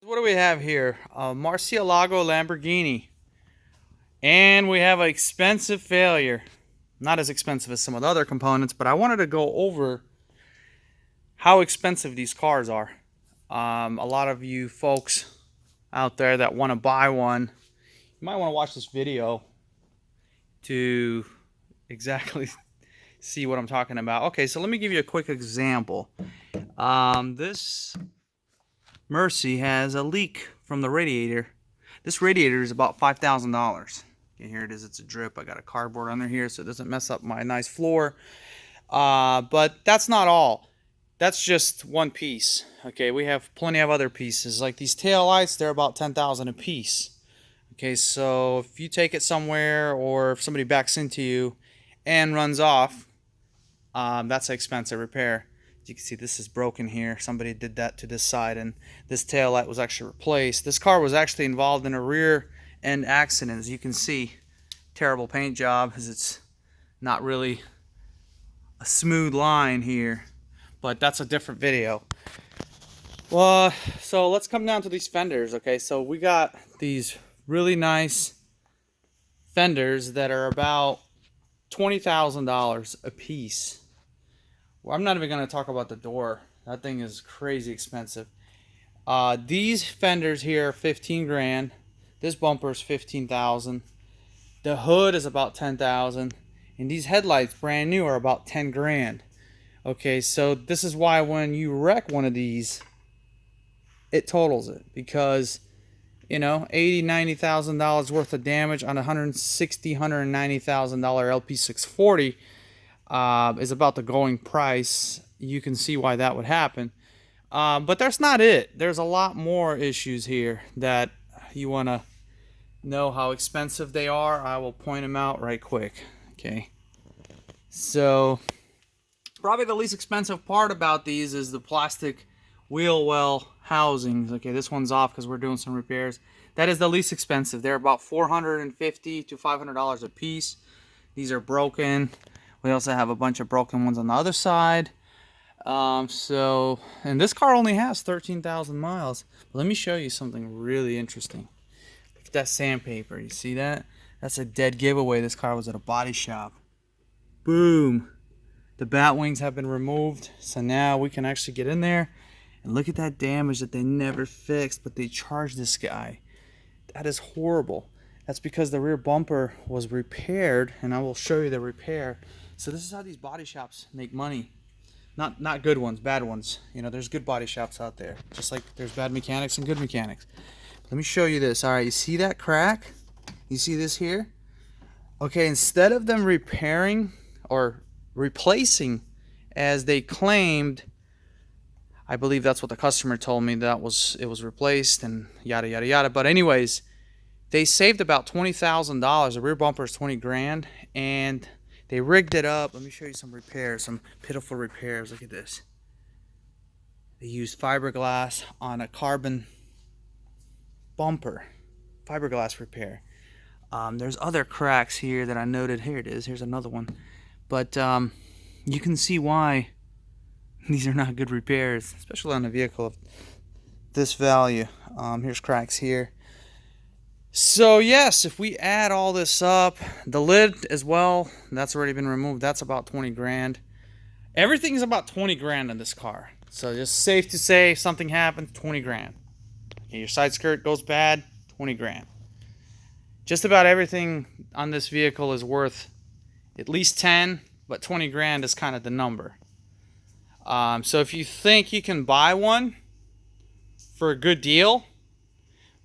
What do we have here? A Murcielago Lamborghini. And we have an expensive failure. Not as expensive as some of the other components, but I wanted to go over how expensive these cars are. A lot of you folks out there that want to buy one, you might want to watch this video to exactly see what I'm talking about. Okay, so let me give you a quick example. This Mercy has a leak from the radiator. This radiator is about $5,000. Okay, here it is. It's a drip. I got a cardboard under here so it doesn't mess up my nice floor. But that's not all. That's just one piece. Okay, we have plenty of other pieces. Like these tail lights, they're about $10,000 a piece. Okay, so if you take it somewhere or if somebody backs into you and runs off, that's an expensive repair. As you can see, this is broken here. Somebody did that to this side, and this tail light was actually replaced. This car was actually involved in a rear end accident. As you can see, terrible paint job, as it's not really a smooth line here, but that's a different video. Well, so let's come down to these fenders. Okay, so we got these really nice fenders that are about $20,000 a piece. Well, I'm not even going to talk about the door. That thing is crazy expensive. These fenders here are 15 grand. This bumper is 15,000. The hood is about 10,000. And these headlights, brand new, are about 10 grand. Okay, so this is why when you wreck one of these, it totals it. Because, you know, $80,000-$90,000 worth of damage on a $190,000 LP640 is about the going price. You can see why that would happen. But that's not it. There's a lot more issues here that you want to know how expensive they are. I will point them out right quick. Okay. So probably the least expensive part about these is the plastic wheel well housings. Okay, this one's off because we're doing some repairs. That is the least expensive. They're about $450 to $500 a piece. These are broken. We also have a bunch of broken ones on the other side. And this car only has 13,000 miles. Let me show you something really interesting. Look at that sandpaper. You see that? That's a dead giveaway. This car was at a body shop. Boom. The bat wings have been removed. So now we can actually get in there and look at that damage that they never fixed, but they charged this guy. That is horrible. That's because the rear bumper was repaired, and I will show you the repair. So this is how these body shops make money. Not good ones, bad ones. You know, there's good body shops out there. Just like there's bad mechanics and good mechanics. Let me show you this. All right, you see that crack? You see this here? Okay, instead of them repairing or replacing as they claimed, I believe that's what the customer told me, it was replaced and yada yada yada. But anyways, they saved about $20,000. The rear bumper is 20 grand, and they rigged it up. Let me show you some repairs, some pitiful repairs. Look at this. They used fiberglass on a carbon bumper. Fiberglass repair. There's other cracks here that I noted. Here it is. Here's another one. But you can see why these are not good repairs, especially on a vehicle of this value. Here's cracks here. So yes, if we add all this up, the lid as well, that's already been removed. That's about 20 grand. Everything is about 20 grand in this car. So just safe to say, if something happens, 20 grand. Okay, your side skirt goes bad, 20 grand. Just about everything on this vehicle is worth at least 10, but 20 grand is kind of the number. So if you think you can buy one for a good deal,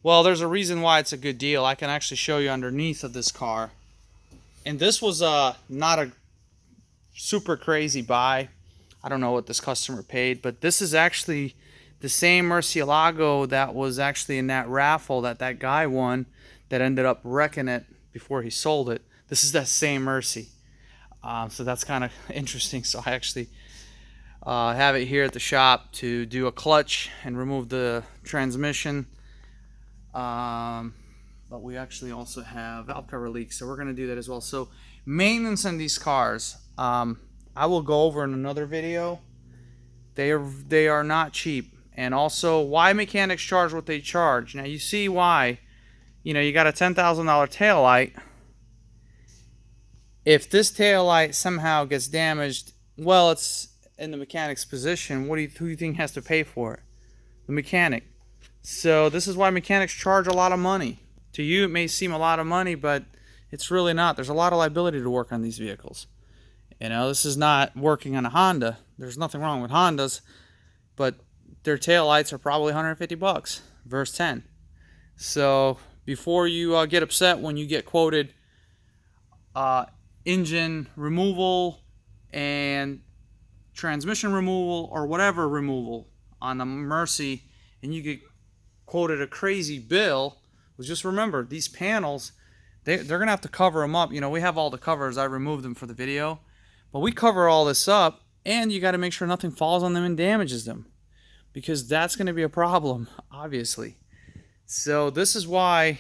well, there's a reason why it's a good deal. I can actually show you underneath of this car. And this was not a super crazy buy. I don't know what this customer paid, but this is actually the same Murcielago that was actually in that raffle that guy won that ended up wrecking it before he sold it. This is that same Mercy. So that's kind of interesting. So I actually have it here at the shop to do a clutch and remove the transmission. But we actually also have valve cover leaks, so we're going to do that as well. So maintenance on these cars, I will go over in another video. They are not cheap, and also why mechanics charge what they charge. Now you see why. You know, you got a $10,000 tail light. If this tail light somehow gets damaged, well, it's in the mechanic's position. Who do you think has to pay for it? The mechanic. So this is why mechanics charge a lot of money. To you, it may seem a lot of money, but it's really not. There's a lot of liability to work on these vehicles. You know, this is not working on a Honda. There's nothing wrong with Hondas, but their tail lights are probably 150 bucks versus 10. So before you get upset when you get quoted engine removal and transmission removal or whatever removal on the Murci, and you get quoted a crazy bill, well, just remember these panels, they're gonna have to cover them up. You know, we have all the covers. I removed them for the video, but we cover all this up, and you got to make sure nothing falls on them and damages them, because that's going to be a problem, obviously. So this is why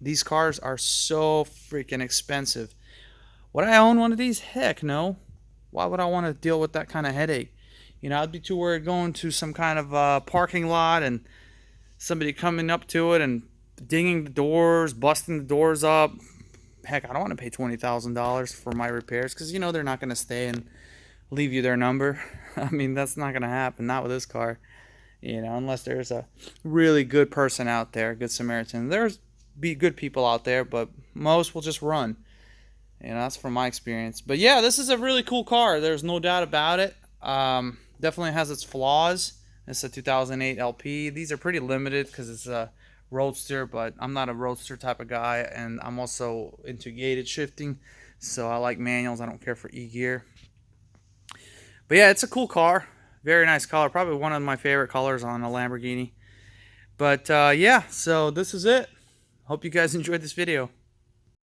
these cars are so freaking expensive. Would I own one of these? Heck no. Why would I want to deal with that kind of headache? You know, I'd be too worried going to some kind of parking lot and somebody coming up to it and dinging the doors, busting the doors up. Heck, I don't want to pay $20,000 for my repairs, because you know they're not going to stay and leave you their number. I mean, that's not going to happen. Not with this car. You know, unless there's a really good person out there, good Samaritan. There's be good people out there, but most will just run. You know, that's from my experience. But yeah, this is a really cool car. There's no doubt about it. Definitely has its flaws. It's a 2008 LP. These are pretty limited because it's a roadster, but I'm not a roadster type of guy, and I'm also into gated shifting, so I like manuals. I don't care for e-gear. But yeah, it's a cool car. Very nice color. Probably one of my favorite colors on a Lamborghini. But yeah, so this is it. Hope you guys enjoyed this video.